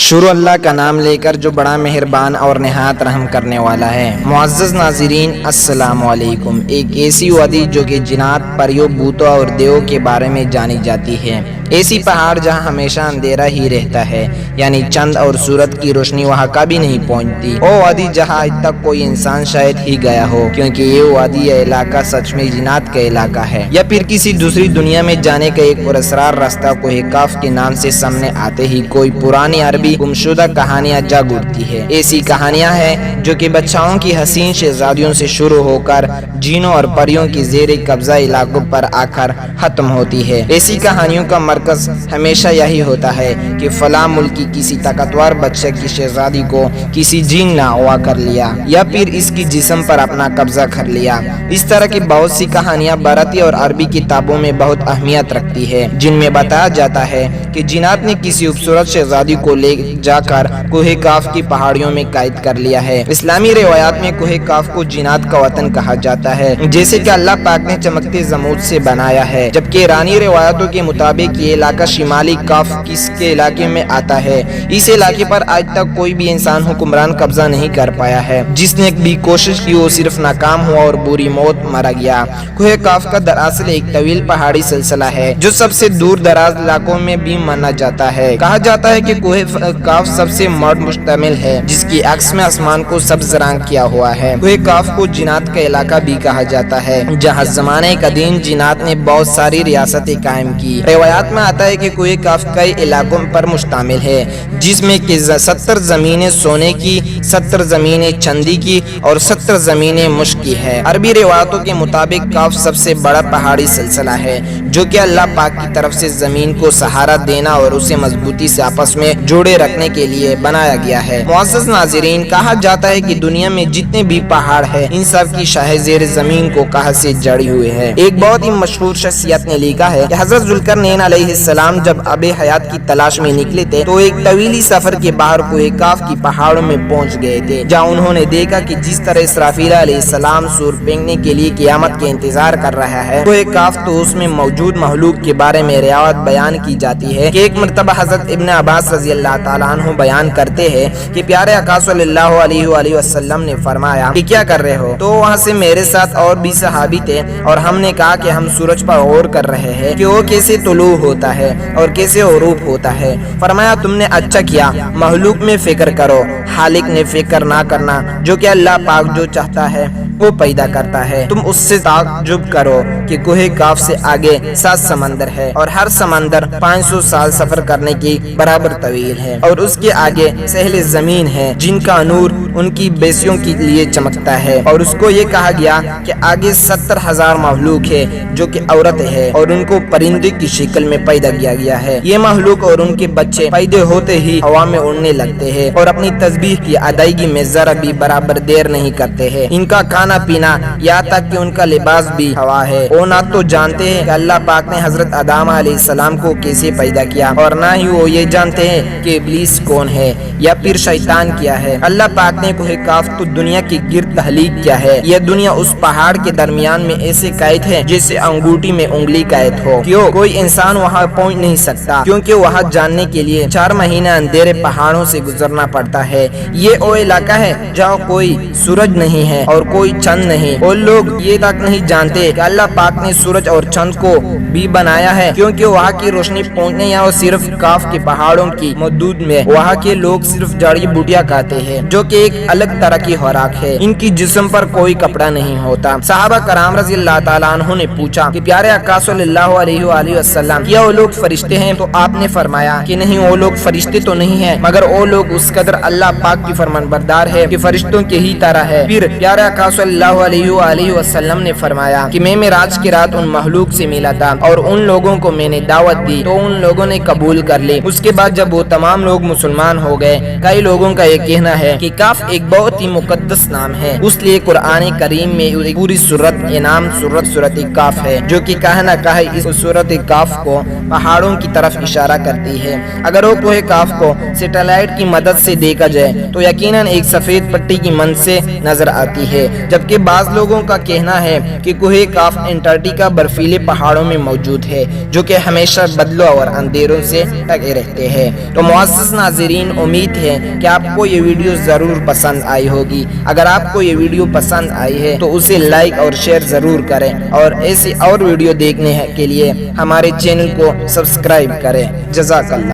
شروع اللہ کا نام لے کر جو بڑا مہربان اور نہایت رحم کرنے والا ہے۔ معزز ناظرین، السلام علیکم۔ ایک ایسی وادی جو کہ جنات، پریوں، بھوتوں اور دیووں کے بارے میں جانی جاتی ہے، ایسی پہاڑ جہاں ہمیشہ اندھیرا ہی رہتا ہے، یعنی چند اور سورج کی روشنی وہاں کبھی نہیں پہنچتی۔ وہ وادی جہاں آج تک کوئی انسان شاید ہی گیا ہو، کیونکہ یہ وادی یا علاقہ سچ میں جنات کا علاقہ ہے، یا پھر کسی دوسری دنیا میں جانے کا ایک پراسرار راستہ کوہ کاف کے نام سے سامنے آتے ہی کوئی پرانی عربی گمشدہ کہانیاں جاگ اٹھتی ہے۔ ایسی کہانیاں ہیں جو کہ بادشاہوں کی حسین شہزادیوں سے شروع ہو کر جینوں اور پریوں کی زیر قبضہ علاقوں پر آ کر ختم ہوتی ہے۔ ایسی کہانیوں کا مرکز ہمیشہ یہی ہوتا ہے کہ فلاں ملک کی کسی طاقتور بادشاہ کی شہزادی کو کسی جین نے اغوا کر لیا، یا پھر اس کی جسم پر اپنا قبضہ کر لیا۔ اس طرح کی بہت سی کہانیاں بھارتی اور عربی کتابوں میں بہت اہمیت رکھتی ہے، جن میں بتایا جاتا ہے کہ جنات نے کسی خوبصورت شہزادی کو لے جا کر کوہ کاف کی پہاڑیوں میں قید کر لیا ہے۔ اسلامی روایات میں کوہ کاف کو جنات کا وطن کہا جاتا ہے، جیسے کہ اللہ پاک نے چمکتے زمرد سے بنایا ہے، جبکہ ایرانی روایتوں کے مطابق یہ علاقہ شمالی کاف کس کے علاقے میں آتا ہے۔ اس علاقے پر آج تک کوئی بھی انسان حکمران قبضہ نہیں کر پایا ہے، جس نے بھی کوشش کی وہ صرف ناکام ہوا اور بری موت مرا گیا۔ کوہ کاف کا دراصل ایک طویل پہاڑی سلسلہ ہے جو سب سے دور دراز علاقوں میں بھی مانا جاتا ہے۔ کہا جاتا ہے کہ کوہ کاف سب سے مرد مشتمل ہے، جس کی عکس میں آسمان کو سبز رنگ کیا ہوا ہے۔ کوہ کاف کو جنات کا علاقہ بھی کہا جاتا ہے، جہاں زمانے قدیم جنات نے بہت ساری ریاستیں قائم کی۔ روایات میں آتا ہے کہ کوہ کاف کئی علاقوں پر مشتمل ہے، جس میں کہ 70 زمینیں سونے کی، 70 زمینیں چاندی کی اور 70 زمینیں مشک کی ہے۔ عربی روایتوں کے مطابق کاف سب سے بڑا پہاڑی سلسلہ ہے جو کہ اللہ پاک کی طرف سے زمین کو سہارا دینا اور اسے مضبوطی سے آپس میں جوڑے رکھنے کے لیے بنایا گیا ہے۔ معزز ناظرین، کہا جاتا ہے کہ دنیا میں جتنے بھی پہاڑ ہیں ان سب کی شاہ زیر زمین کو کہاں سے جڑی ہوئی ہے۔ ایک بہت ہی مشہور شخصیت نے لکھا ہے کہ حضرت ذوالقرنین علیہ السلام جب آب حیات کی تلاش میں نکلے تھے تو ایک طویل سفر کے باہر کوہ کاف کی پہاڑوں میں پہنچ گئے تھے، جہاں انہوں نے دیکھا کہ جس طرح اسرافیل علیہ السلام سور پھینکنے کے لیے قیامت کے انتظار کر رہا ہے، کوہ کاف تو اس میں موجود مخلوق کے بارے میں روایت بیان کی جاتی ہے کہ ایک مرتبہ حضرت ابن عباس رضی اللہ تعالیٰ عنہ بیان کرتے ہیں کہ پیارے آقا صلی اللہ علیہ وآلہ وسلم نے فرمایا کہ کیا کر رہے ہو؟ تو وہاں سے میرے ساتھ اور بھی صحابی تھے اور ہم نے کہا کہ ہم سورج پر غور کر رہے ہیں کہ وہ کیسے طلوع ہوتا ہے اور کیسے غروب ہوتا ہے۔ فرمایا تم نے اچھا کیا، مخلوق میں فکر کرو، خالق نے فکر نہ کرنا، جو کہ اللہ پاک جو چاہتا ہے وہ پیدا کرتا ہے۔ تم اس سے تعجب کرو کہ کوہ کاف سے آگے 7 سمندر ہے اور ہر سمندر 500 سال سفر کرنے کی برابر طویل ہے، اور اس کے آگے سہل زمین ہے جن کا نور ان کی بیسیوں کے لیے چمکتا ہے، اور اس کو یہ کہا گیا کہ آگے 70,000 مخلوق ہے جو کہ عورت ہے اور ان کو پرندے کی شکل میں پیدا کیا گیا ہے۔ یہ مخلوق اور ان کے بچے پیدا ہوتے ہی ہوا میں اڑنے لگتے ہیں اور اپنی تسبیح کی ادائیگی میں ذرا بھی برابر دیر نہیں کرتے ہیں۔ ان کا کھانا پینا یہاں تک کہ ان کا لباس بھی ہوا ہے۔ وہ نہ تو جانتے ہیں کہ اللہ پاک نے حضرت آدم علیہ السلام کو کیسے پیدا کیا، اور نہ ہی وہ یہ جانتے ہیں کہ ابلیس کون ہے یا پھر شیطان کیا ہے۔ اللہ پاک نے کوہ کاف تو دنیا کی گرد تخلیق کیا ہے۔ یہ دنیا اس پہاڑ کے درمیان میں ایسے قید ہے جیسے انگوٹھی میں انگلی قید ہو۔ کیوں کوئی انسان وہاں پہنچ نہیں سکتا، کیونکہ وہاں جاننے کے لیے 4 مہینے اندھیرے پہاڑوں سے گزرنا پڑتا ہے۔ یہ وہ علاقہ ہے جہاں کوئی سورج نہیں ہے اور کوئی چاند نہیں، اور لوگ یہ تک نہیں جانتے کہ اللہ پاک نے سورج اور چاند کو بھی بنایا ہے، کیونکہ وہاں کی روشنی پہنچنے یا صرف کاف کے پہاڑوں کی حدود میں وہاں کے لوگ صرف جڑی بوٹیاں کھاتے ہیں جو کہ ایک الگ طرح کی خوراک ہے۔ ان کی جسم پر کوئی کپڑا نہیں ہوتا۔ صحابہ کرام رضی اللہ تعالیٰ عنہ نے پوچھا کہ پیارے آقا صلی اللہ علیہ وآلہ وسلم، کیا وہ لوگ فرشتے ہیں؟ تو آپ نے فرمایا کہ نہیں، وہ لوگ فرشتے تو نہیں ہیں، مگر وہ لوگ اس قدر اللہ پاک کی فرمانبردار ہے کہ فرشتوں کے ہی طرح ہے۔ پھر پیارے آقا صلی اللہ علیہ وآلہ وسلم نے فرمایا کہ میں معراج کی رات ان مخلوق سے ملا تھا اور ان لوگوں کو میں نے دعوت دی تو ان لوگوں نے قبول کر لی۔ اس کے بعد جب وہ تمام لوگ مسلمان ہو گئے، کئی لوگوں کا یہ کہنا ہے کہ کاف ایک بہت ہی مقدس نام ہے، اس لیے قرآن کریم میں ایک پوری سورت انعام سورت کاف ہے، جو کہ کہا نہ کہا اس سورت کاف کو پہاڑوں کی طرف اشارہ کرتی ہے۔ اگر وہ کوہ کاف کو سیٹلائٹ کی مدد سے دیکھا جائے تو یقیناً ایک سفید پٹی کی مانند سے نظر آتی ہے، جبکہ بعض لوگوں کا کہنا ہے کہ کوہ کاف انٹارکٹیکا برفیلے پہاڑوں میں موجود ہے، جو کہ ہمیشہ بادلوں اور اندھیروں سے ڈھکے رہتے ہیں۔ تو معزز ناظرین، امید ہے کہ آپ کو یہ ویڈیو ضرور پسند آئی ہوگی۔ اگر آپ کو یہ ویڈیو پسند آئی ہے تو اسے لائک اور شیئر ضرور کریں، اور ایسی اور ویڈیو دیکھنے کے لیے ہمارے چینل کو سبسکرائب کریں۔ جزاک اللہ۔